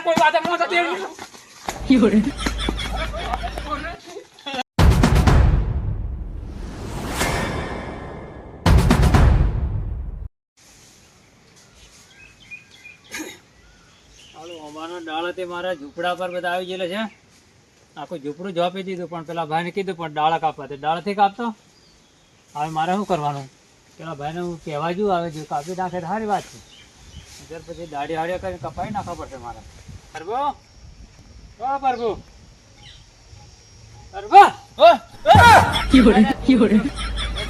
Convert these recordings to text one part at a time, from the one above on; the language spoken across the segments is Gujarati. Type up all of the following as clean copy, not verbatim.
કોઈ વાત મોં થતી અમારો ડાળ તે મારા ઝૂંપડા પર બધા આવી ગયેલા છે. આખું ઝૂંપડું જોપી દીધું, પણ પેલા ભાઈને કીધું પણ ડાળ કાપવા તે ડાળથી કાપતો. હવે મારે શું કરવાનું? પેલા ભાઈને હું કહેવા જઉં, હવે જો કાપી નાખે તો સારી વાત છે. ત્યાર પછી દાઢી હાડીઓ કરીને કપાઈ નાખવા પડશે મારે. પ્રભુ, ઓ પ્રભુ, પ્રભુ,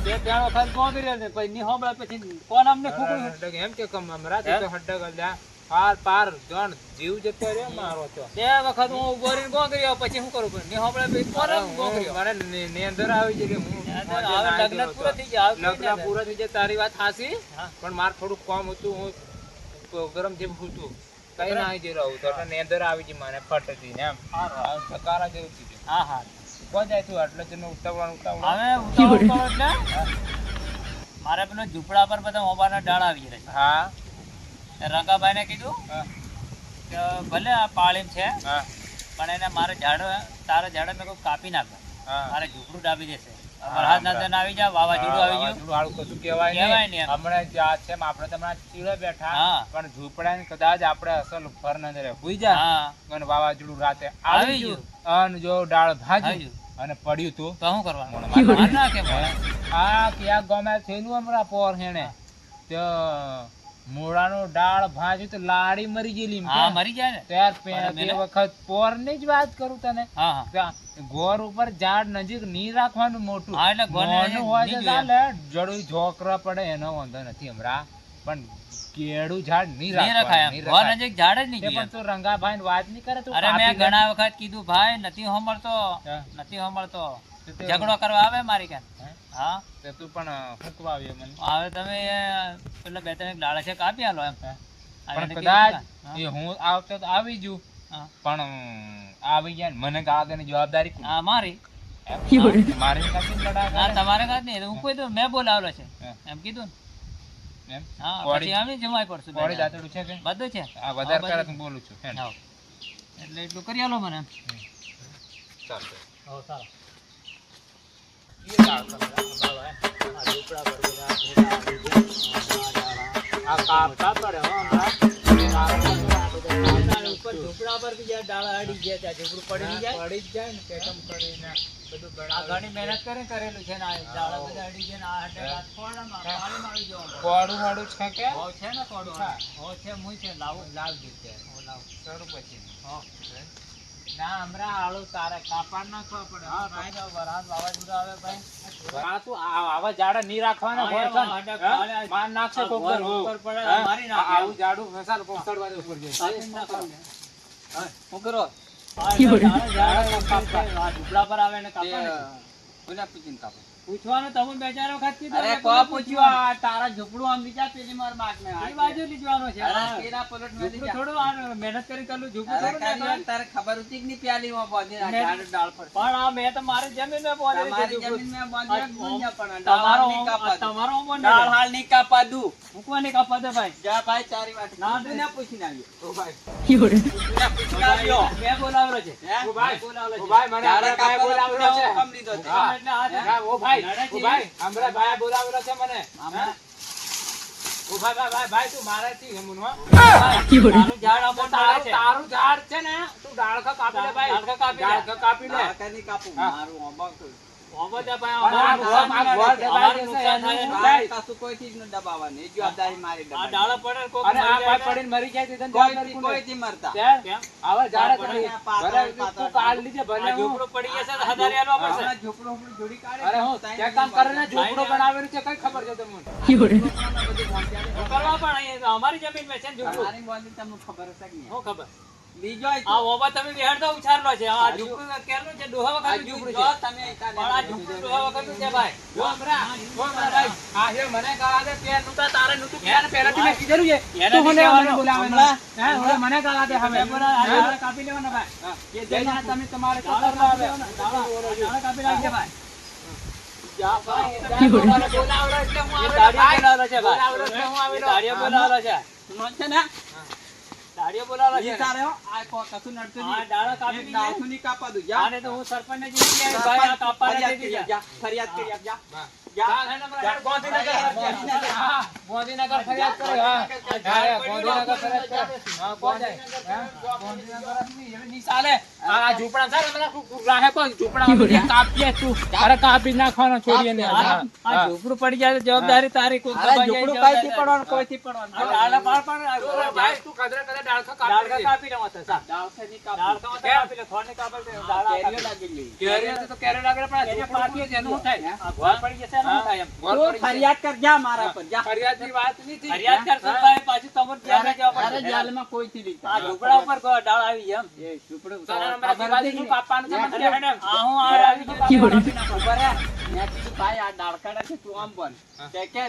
બે ત્રણ વખત કોણ કર્યો ને પછી નહીં સાંભળે પછી કોણ અમને ફૂકડું એમ કે હમણાં તો હડ્ડક અલ્યા પાર પાર જણ જીવ જતો રહ્યો મારો તો. બે વખત હું ઉભો રહીને કોણ કર્યો પછી શું કરું? નહીં સાંભળે પછી કોણ કોણ કર્યો? મને નેંદર આવી જઈ હું લગ્ન પૂરા થઈ ગયા, લગ્ન પૂરા થઈ જાય તારી વાત હાસી, હા. પણ મારે થોડુંક કામ હતું, હું ગરમ જેમ હતું કઈ ના આવી જઈ રહ્યું તો એટલે નેંદર આવી ગઈ મને ફટતી ને એમ સકારા જેવું થઈ ગયું. હા હા કોણ જાય તું એટલે જઈને ઉતાવળ હવે ઉતાવળ કરો એટલે મારે પેલો ઝૂંપડા પર બધા મોબાના ડાળ આવી રહ્યા હા છે. રંગાભાઈને કીધું હા કે ભલે આ પાળીમ છે હા પણ એને મારે ઝાડ તારા ઝાડ મેં કોઈ કાપી નાખો, હા મારે ઝૂંપડું ડાબી દેશે. વરસાદ ના ધન આવી જાય, વાવાઝોડું આવી ગયું, હારું કશું કહેવાય કહેવાય નહીં. નહીં એમ. હમણાં જ્યાં છે આપણે તમારા ચીડે બેઠા હા. પણ ઝૂંપડા કદાચ આપણે અસલ ફર ન રહે હુઈ જા હા અને વાવાઝોડું રાતે આવી આવી ગયું અને જો ડાળ ભાજી ગયું. અને પડ્યું તું તો શું કરવાનું? માર માર નાખે મને. આ ક્યાં ગમે થયેલું હમણાં પોર હેણે તો મૂળાનો ડાળ ભાજી તો લાડી મરી ગયેલી એમ હા કે. મરી જાય ને. ત્યાર પણ તે વખત પોર ની જ વાત કરું તને હા હા ત્યાં ગોર ઉપર ઝાડ નજીક નહીં રાખવાનું મોટું. હા, એટલે ગોરને નાનું નજીક હોય નહીં તો જોઈએ. ચાલે, જડું ઝોકરા પડે એનો વાંધો નથી હમણાં, પણ કેળું ઝાડ નહીં નહીં રખાય રાખવાનું, એમ. નહીં ઘર રખાય. નજીક ઝાડ જ નહીં તે જોઈએ. પણ તું રંગાભાઈ વાત નહીં કરે તું અરે મેં કાપી લે. ઘણા વખત કીધું ભાઈ નથી સાંભળતો, હા. નથી સાંભળતો. તો તે- ઝઘડો કરવા આવે મારી કાન. હે? હા તે તું પણ ફૂંકવા આવ્યો મને. હવે તમે પેલા બે ત્રણ ડાળા છે કાપી આલો એમ. હે? આ એને પણ કીધું કદાચ તા. એ હું આવતો તો આવી જુ હા. પણ આવી ગયા ને મને ગાળાની જવાબદારી કોની? હા મારી. એમ? મારી સાથે લડા હા કરે? તમારે કાંઈ નહીં, હું કોઈ તો મેં બોલાવેલો છે હે. એમ કીધું ને. એમ? હા કોળી- પછી અમે જમાઈ પડશું બે કોળી જણા. દાંતરડું છે કે? બધું છે. આ વધારે હા, કરે બધું. તો બોલું છું હે ને? હા. એટલે એટલું કરી આલો મને. ચાલશે. હો ચાલો. એ ચાલશે. આ કાપતા પડે હો હમણાં. ઉપર ઝૂંપડા પર બી જ્યાં ડાળા અડી ગયા ત્યાં ઝૂંપડું પડી નહીં જાય. પડી જ જાય ને કેમ કરીને બધું આ ગણાવે. ઘણી મહેનત કરીને કરેલું છે ને આ ડાળા બધા અડી ગયા ને આ એટલે આ થોડામાં પાણીમાં આવી જવાનું. કોળું વાળું છે કે? હો છે ને થોડું. હા. હો છે મુય છે લાવું. લાવજો તે. હો લાવું. શરૂ પછી. હો. ના હમણાં આળું તારે કાપાડ નાખવા પડે. હા ભાઈ તો વરસાદ વાવાઝોડું આવે ભાઈ. આ તું આવા ઝાડા નહીં રાખવાના હા, હોય એવા છે હાડા ને? ખાલે હા? માર નાખશે આ કોક ઘર દર. ઉપર પડે, હા? મારી નાખે. આવું ઝાડું ફસાલ પોસ્તડવા દે ઉપર જઈને. શું કરો? આ ઝાડા કાપતા. આ ઝૂંપડા પર આવે ને કાપે ને. કોને પૂછીને કાપે? પૂછવાનું તમે બે ચાર વખત કીધું. અરે એટલે કો કોને પૂછ્યું આ તારા ઝૂંપડું આમ બીજા પેલી માર માગ ને એ બાજુ લીધવાનું છે. અરે હા. કેરા પલટ માં ઝૂંપડું થોડું આ મહેનત કરી કરેલું ઝૂંપડું અરે થોડું કાલી દેખાય. તારે ખબર હતી કે નહીં પ્યાલી માં બાંધી મેં- ઝાડ ડાળ પર પણ આ મેં તો મારી જમીનમાં પહોંચેલી છે તમારી ઝૂંપડું. જમીન માં બાંધી ગુંજા પણ તમારો ડાળ નહીં કાપા દઉં. તમારો ઓમો ને. ડાળ હાલ નહીં કાપા દઉં. મૂકવાની કાપા દે ભાઈ. જા ભાઈ તારી વાત ના, તું ના પૂછીને આવ્યો ઓ ભાઈ. તું પૂછીને આવ્યો મેં બોલાવેલો છે. હે? ઓ ભાઈ. બોલાવેલો ઓ છે. ભાઈ, મને ઝાડ હમણાં ભાઈ કાપવાનો બોલાવેલો છે. હુકમ લીધો છે. હા. એટલે આ છે. હા, ઓ ભાઈ. લડે છે. ઓ ભાઈ, હમણાં ભાઈએ બોલાવેલો છે મને. આમાં? ઓ ભાઈ, ભાઈ, ભાઈ, તું મારાથી હેમુન હો. તારું ઝાડ આંબો નડે તારું છે. તારું ઝાડ છે ને તું ડાળખા કાપી લે ભાઈ. ડાળખા કાપી લે. ડાળખા કાપી લે. ડાળ કાંઈ નહીં કાપું. હા. મારું હોંભળ કરું. આંબો દે ભાઈ, પણ આ આંબો ગોળ- આ ગોળ દબાઈ અમારું જશે નુકસાન થાય એનું એનું. ભાઈ. મારે કશું કોઈથી જ ન દબાવવાની. એ જવાબદારી મારી આ દબાવવાની. ડાળો પડે ને કોક અને આ મરી જાય ભાઈ પડીને મરી જાય તો તને કોઈથી જવાબદારી કોણ લે? કોઈથી મરતા ત્યાં? કેમ? આવા ઝાડ પડે જ ને પાતળ- ભલે તું પાતળ કાઢ લીજે, ભલે આ હું. ઝૂંપડું પડી જશે તો હદારી આલવા પડશે. હમણાં ઝૂંપડું ઉપડું જોડી કાઢે અરે હું તાઈ તે કામ કરે ને ઝૂંપડું ભાઈને- બનાવેલું છે કઈ ખબર છે તમને? શું કરવા પણ અહીંયા અમારી જમીનમાં છે ને ઝૂંપડું. મારી બોલી તમને ખબર હશે કે નહીં? શું ખબર? બીજો આ ઓબા તમે વિહારતા ઉછારલો છે. આ ઝૂંપડું કેરનું છે, ડોહા વખતનું ઝૂંપડું છે. જો તમે અહીંથી પણ આ ઝૂંપડું ડોહા વખતનું છે ભાઈ. જો હમણાં, જો હમણાં ભાઈ, આ જે મને ગાળા દે તે નૂતા તારે નૂતું ક્યાં પહેલાથી મેં કીધેલું છે. એને તું મને કહેવાનું. મને બોલાવે હમણાં? હે, હવે મને ગાળા દે હવે. આ હે? ડાળા કાપી લેવાના ભાઈ. હા. એ જઈને જઈને તમે તમારે ડાળા કતરનો કાપી આવે. લેવાના. ડાળા કાપી નાખજે ભાઈ. જા ભાઈ, એ બોલાવડો એટલે હું દાઢીએ આવેલો ભાઈ. બોલાવેલો છે ભાઈ. બોલાવડો એટલે હું એ આવેલો. દાઢીએ બોલાવેલો છે. નો છે ને? ધાડીઓ બોલાવવા છે. ઈ તારે હો, આ કશું નડતું આ નહીં. ડાળા કાપી એક લીધે. દાળથું નહીં કાપવા દઉં. જા. આને તો હું સરપંચને જીતી આવી. ભાઈ આ કાપવાના ફરિયાદ થઈ કરી આપ, ગયા. જા. ફરિયાદ કરી આપ, જા. હા. જા. ચાલ, હેને બરાબર. હેડ ગાંધીનગર. હા, ગાંધીનગર ફરિયાદ કરે. હા. હા, ગાંધીનગર ફરિયાદ કરે. હા, કોણ જાય? હા, ગાંધીનગર જ નહીં, હવે નહીં ચાલે. આ ઝૂંપડા છે ને, બધા રાહે કોઈ ઝૂંપડા બધા કાપીએ તું. અરે કાપી જ નાખવાનો છોડીને. હા, આ હા. ઝૂંપડું પડી જાય તો જવાબદારી તારી. કોઈ અરે દબાઈ જાય ઝૂંપડું જવાબદારી કઈથી તારી. પડવાનું, કોઈથી પડવાનું. આ ડાળા પાડ પાડ. આ તું ભાઈ, તું કદરે કદરે ડાળખા કાપી ડાળખા દે. કાપી રહ્યા હતા, સાહેબ. દાળથેથી કાપવું. ડાળખા તો કાપી લે, થોડને કાપી લે, ડાળા કેરીઓ કાપી લે. લાગી ગઈ. કેરી હતી તો કેરી લાગે પણ આ કેરીઓ ઝૂંપડું પાકી છે, એનું શું થાય? હે? આ ઘોર પડી જશે, એનું શું થાય એમ? ગોળ તું પડી જાય. ફરિયાદ કર, જા મારા પર, જા. ફરિયાદની વાત નહીં થઈ. ફરિયાદ કરશો તો ભાઈ પાછું તમને જેલમાં જવા અરે પડશે. જેલમાં કોઈથી નહીં આ થાય. ઝૂંપડા ઉપર ડાળ આવી છે એમ. એ ઝૂંપડું તારા ખબર નંબર નથી શું ને. કાપવાનું છે મને કહે ને. આ હું આ આવી ગયું, કાપી નાખો. ઉભા રહે. મેં કીધું, ભાઈ આ ડાળખાડા છે, તું આમ બન.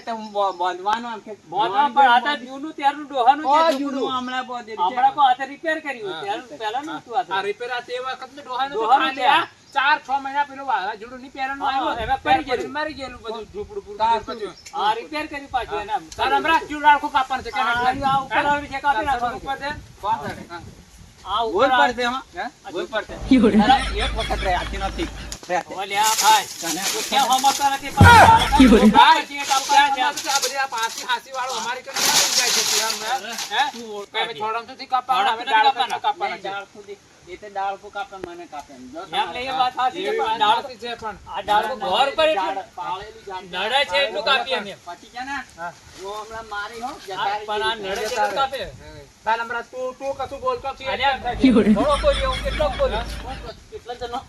કે હું બાંધવાનું આમ કે બોધવા પણ આ તો જૂનું ત્યારનું ડોહાનું છે ઓ, ઝૂંપડું. જૂનું હમણાં બાંધેલું છે. હમણાં કો હાથે રિપેર કર્યું. ત્યારનું પહેલાનું હતું આ તો. આ રિપેર આ તે વખતનું ડોહાનું તો ડોહાનું ખાલી છે. આ 4-6 મહિના પેલું વાવાઝોડું નહીં પહેરવાનું હા, આવ્યું. એમાં પડી ગયેલું. મરી ગયેલું બધું ઝૂંપડું પૂરું તાર પછી. આ રિપેર કર્યું પાછું એને. તારા હમણાં ક્યુ ડાળખું કાપવાનું છે કે આ નથી? આ ઉપર આવી છે, કાપી નાખવાનું. ઉપર છે? કોણ કરે? હા. આ ઉપર બોલ આવી. પડશે, હા? આ બોલ ઝૂંપડું. પડશે. અરે, એક વખત રહે, આથી નથી. રહે. ઓલ્યા ભાઈ. તને કેમ સમજતા નથી? પણ ભાઈ, પછી એ કાપવાના છે. આ બધી આ પાસી હાસી વાળું અમારી કઈ ક્યાં લઈ જાય છે તું એમ, હે? કઈ છોડમ તો થી કાપવાના, હવે ડાળખા કાપવાના છે. દાળ સુધી એ તો દાળખું કાપે, મને કાપે એમ. જો એમ લઈએ વાત સાચી છે, પણ આ એ ડાળ વાત છે પણ આ ડાળનું ઘર પર એટલું પાળેલું જામ. નડે છે એટલું કાપીએ અમે. પછી છે ને, હા. હું હમણાં મારી હો, આ જતારી પણ આ જેવી. નડે છે એટલું કાપે. કાલ હમણાં તું કશું બોલતો છે અલ્યા, થોડો બોલ્યો, હું કેટલો બોલ્યો. કેટલા જણો?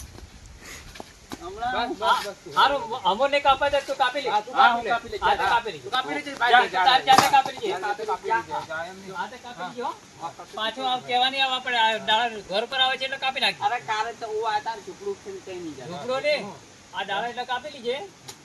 હમણાં બસ. હારું, અમોને કાપા દે તો કાપી લે. હા, તું હા, કાપી હું લે. કાપી લઈશ. આ તો કાપી લીધું. કાપી લેજે જા, ભાઈ, તાર જાતે કાપી લેજે. જાતે કાપી લેજે. જા, એમ નહીં. આ તો કાપી લેજો. પાછું આમ કહેવાની આવે આપણે આ ડાળા ઘર પર આવે છે એટલે કાપી નાખી. અરે કાલે તો હું આ તાર ઝૂંપડું ઉખેડીને કઈ નહીં જાય. ઝૂંપડો ને આ ડાળા એટલે કાપી લીજે.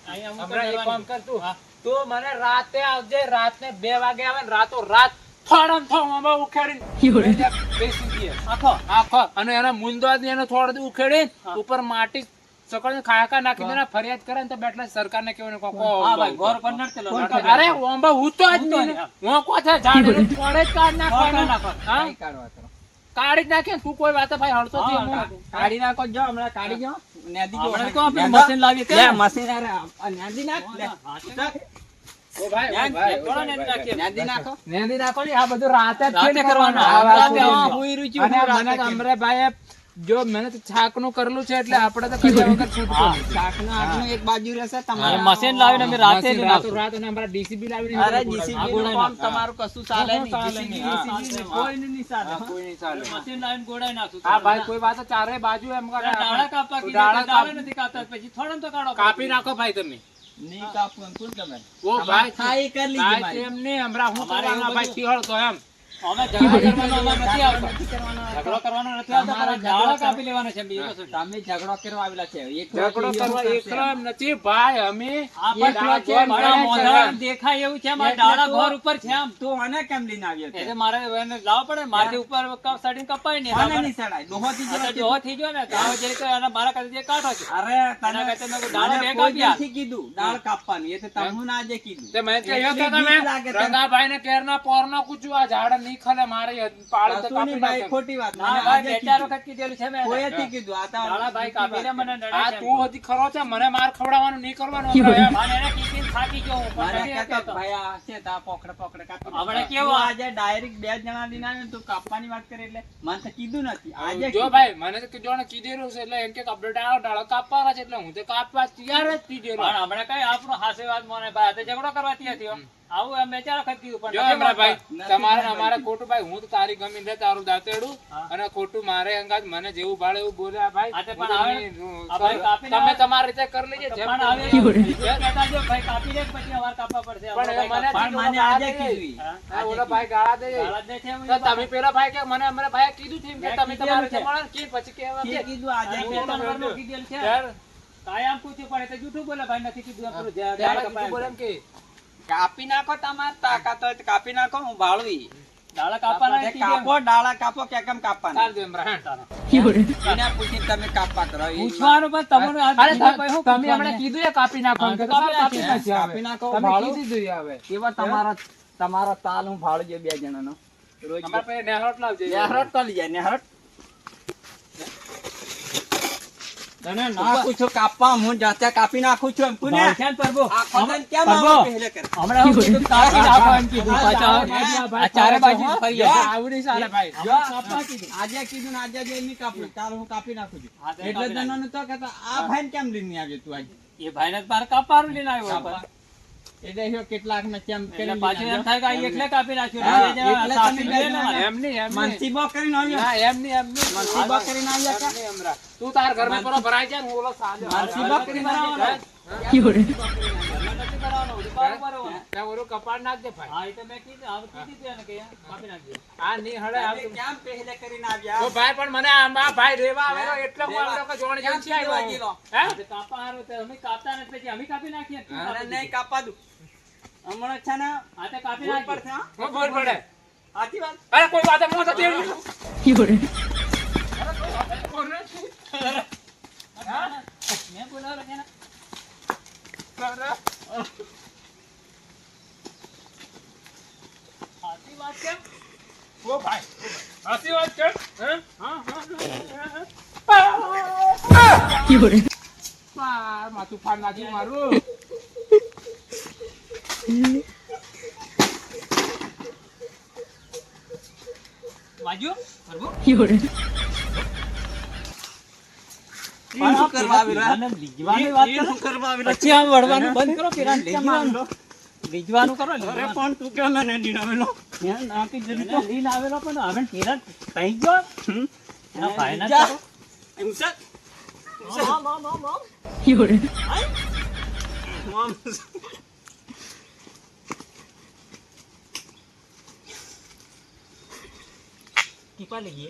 અહીંયા અમુક હમણાં એક કામ કર તું. હા. તું મને રાતે આવજે, રાતને 2 વાગે આવે ને રાતો રાત થોડમ થોડમાં ઉખેડીને બેસી દઈએ. આખો અને એના મુંદવા દે એનો થોડો ઉખેડી હા. ઉપર માટી સકળ ખાકા નાખી દે ને ફરિયાદ કરે ને તો બેટલા સરકારને કહેવાનું કોકો હા ભાઈ, ઘર પર નડતેલો નડતેલો. અરે ઓંબા હું તો જ નહીં ને. હું કો છે ઝાડ એનું થોડે જ કાઢ નાખવાનું. નાખવાનું. હા? કઈ કાઢવા તો. કાઢી જ નાખે તું કોઈ વાત ભાઈ હળતો હા, થી કાઢી. કાઢી નાખો, જો હમણાં કાઢી જો. નેદી જો. હમણાં કહો આપણે નેદો. મશીન લાવીએ તે. લે, મશીન હારે આ નેદી નાખ. લે. ઓ ભાઈ, ઓ ભાઈ, ઓ થોડો ભાઈ, નેદી નાખીએ. નેદી નાખો. નેદી નાખો ને આ બધું રાતે જ રાતે છે ને કરવાનું. આ વાત રાતે છે. હા, હુઈ રહ્યું છું, અને હું રાતે મને તો કેમ? અમરેભાઈએ જો મહેનત છાકનું કરેલું છે એટલે આપણે તો કર્યા વગર છૂટકો નહીં. શાકનું આટલું એક બાજુ રહેશે અને તમારે. મશીન લાવીને અમે રાતે મશીન જ રાતો નાખશું. રાત અને અમારા DCB લાવીને અરે બોલાવી. GCB આ નું ગોળાઈ કામ નાખ. તમારું કશું ચાલે કશું ચાલે નહીં. નહીં. હા. GCB કોઈનું નહીં ચાલે. હા, કોઈ નહીં ચાલે. મશીન લાવીને ગોળાઈ નાખશું. હા ભાઈ કોઈ વાત ચારે બાજુ એમ કરે ડાળા કાપવા કીધું, ડાળા ડાળા નથી કાપતા, પછી થોડો તો કાઢો. કાપી નાખો ભાઈ તમે. નહીં કાપવું એમ કોણ તમે? ઓ ભાઈ થાય એ કરી લીધી ભાઈ મારી. એમ નહીં હમણાં હું અમારે કરવાના એવું ભાઈ બધું- શિહોળ તો એમ અમે ઝઘડો કરવાનો અમારે નથી આવતો. નથી કરવાનો. ઝઘડો કરવાનો નથી આવતો, તમારે પણ ડાળા ઝઘડો કાપી લેવાનો છે બીજું કશું નહીં. તમે ઝઘડો કરવા આવેલા છે. એક ઝઘડો વાત કરવા એવી એકલો એમ નથી ભાઈ અમે આ પણ ડાળા છે, ઘર મારા કરે છે મોઢા એમ. દેખાય એવું છે, મારા એટલે ડાળા તો- ઘર ઉપર છે આમ. તો આને કેમ લઈને આવ્યો છે? એટલે મારે એને લાવવા પડે, મારાથી ઉપર સડીને કપાય ને. આને નહીં ચડાય. ડોહોથી આ તો જરા જોહો થઈ ગયો ને, તો હવે જરીક એના મારા કાંઠે જે કાંઠો છે. અરે એના તને કરતા મેં કીધું ડાળા મને બે કોઈ કાપ્યા. નથી કીધું ડાળ કાપવાની. એ તો તમને આજે કીધું. તે મેં કહ્યું એટલી કે તમે બીક લાગે તને. રંગાભાઈને કેરના પોરના કૂચું આ ઝાડ નહીં ખલે મારે પાળી તો કશું કાપી નહીં ભાઈ, નાખે. ખોટી વાત. ના મને ભાઈ, આજે બે ચાર કીધું. વખત કીધેલું છે મેં. કોઈ હતી કીધું. આ તો ડાળા ભાઈ કાપીને મને નડે આ છે. તું હજી ખરો છે મને માર ખવડાવવાનું નહીં કરવાનું આપણે એમ. મને એને કીધીને થાકી ગયો હું, પણ મારે નથી કહેતો કહેતો. ભાઈ આ છે તો આ પકડે પકડે કાપી દે. હમણાં કેવું તું આ- આજે ડાયરેક્ટ 2 જણા લઈને આવ્યો ને તું કાપવાની વાત કરી એટલે મને તો કીધું નથી. આજે જો કીધું. ભાઈ મને તો જોણે કીધેલું છે એટલે એમ કે કપડે ડાળો કાપવાના છે એટલે હું તો કાપવા તૈયાર જ કીધેલું. પણ હમણાં કઈ આપણો હાસ્યવાદ મને ભાઈ હાથે ઝઘડો કરવાથી હતી હો. આવું અમે ચાર વખત કીધું પણ જો નથી એમરા ભાઈ માનતા. તમારે ને અમારે ખોટું ભાઈ હું તો તારી ગમીને રે તારું દાંતેડું હા. અને ખોટું મારે અંગાત મને જેવું ભાડે એવું બોલ્યા ભાઈ હા, તે હું પણ તો આવે- નહીં, આ ભાઈ કાપીને તમે આવે- તમારી રીતે કરી લેજો જેમ પણ કરવું હવે હોય. એવું કહેતા જો ભાઈ કાપી દે પછી અમારે કાપવા પડશે. પણ અમારે મને ભાઈ પણ મને આજે કીધું. હા? હા, ઓલો ભાઈ ગાળા દે ગાળા જ દે છે એવું તો તમે પેલા ભાઈ કે મને અમારા ભાઈએ કીધું હતું એમ કે મેં તમે તમારી રીતે કીધેલું મળો ને કે પછી કહેવા તે કે કીધું આજે અને કીધું. બે ત્રણ વારનું કીધેલું છે. યાર, કાયમ પૂછ્યું પણ એ તો જૂઠું બોલે ભાઈ નથી કીધું એમ પેલું ત્યારે ઝાડ કીધું બોલે એમ કપાય. કે કાપી નાખો તમારે તાકાત હોય તો કાપી નાખો. હું ભાળવી. ડાળા કાપવાના તે કીધું એમ. કાપો ડાળા કાપો કે કેમ કાપવાના? ચાલ દે એમ રહે. એને પૂછીને તમે કાપવા કરો. એ પૂછવાનું પણ તમને આ અરે બીજા ભાઈ શું તમે પૂછવાનું હમણાં છે? કીધું એ કાપી નાખો એમ કે તો કાપી કાપી નાખીએ. નાખીએ હવે. કાપી નાખો, તમે ભાળું. કીધું હતું એ હવે એવા તમારા તાલ હું ભાળજો 2 જણાનો. રોજ તમારે પાસે નેહરોટ લાવજે. નેહરટ તો લઈ જાય નેહરટ તને નાખું છું કાપવા હું જાતે કાપી નાખું છું એમ કોને બાળખ્યાન પરબો. આખો દિન કેમ પરબો. આવો પહેલે કરે હમણાં હું કીધું કાપી નાખો એમ કીધું પાછા. આ ચારે બાજુ ફરી જો. જાય. આવડી ચાલે ભાઈ. જો કાપવા કીધું. આજે કીધું ને આજે જે નહીં કાપું ચાલ હું કાપી નાખું છું હા, તો એટલે કાપી નાખ. જણાનું તો કહેતા આ ભાઈને કેમ લઈને આવ્યો તું આજે એ ભાઈને તો તારે કાપવાનું લઈને આવ્યો કાપવા. ઉપર. એટલે જો કેટલાક ને કેમ એટલે પાછું એમ થાય કે આ એકલે કાપી નાખ્યું. હા, બે જણા એકલે સાથી તમે લે ને મારે. એમ નહીં, એમ નહીં. મનસીબો કરીને આવ્યો ના, એમ નહીં, એમ નહીં. મનસીબો કરીને આવ્યા એમ નહીં, હમણાં. તું તાર ઘરમાં પેલો ભરાઈ જાય ને હું ઓલો સાજો. મનસીબો કરીને આવ્યો નથી કરાવવાનો, ઉપાડ કરવાનો. ત્યાં ઓલું કપાળ નાખજે ભાઈ. હા, એ તો મેં કીધું, હવે કીધું તું એને કે કાપી નાખજો. આ નહીં હળે તમે આવતું. કેમ પહેલે કરીને તો આવ્યા ભાઈ પણ મને આ ભાઈ રેવા આવેલો એટલે હું આવેલો કે જોણ કેમ જેમ છે આવ્યો. કીધું આ હે? આ તો કાપા હારું તો અમે કાપતા નથી, પછી અમે કાપી નાખીએ. તું હા. અરે કાપી નહીં કાપવા દઉં હમણાં છે ને આ તો કાપી ભૂલ નાખજો. પડશે હા હું બોલ પડે. સાચી વાત અરે કોઈ વાત એમ ન થતી એમ. મેં બોલાવ્યો કે ના? સાચી વાત કેમ? ઓ ભાઈ સાચી વાત છે. હે? હા, હા, હા. માથું ફાડ નાખ્યું મારું. વાગ્યું? પ્રભુ? શું કરવા આવેલા? અને લીજવાની વાત કરો. શું કરવા આવેલા? પછી આમ વળવાનું બંધ કરો, પેલા લીજવાનું. લીજવાનું કરો, અરે લીજવાનું. પણ તું કેમ એને નીનાવેલો? ત્યાં નાખી દીધું તો. એને લીન આવેલો પણ હવે પેલા તઈ ગયો. એના ભાઈના જા. કરો. એમ છે? મોમ. ટીપા લઈએ.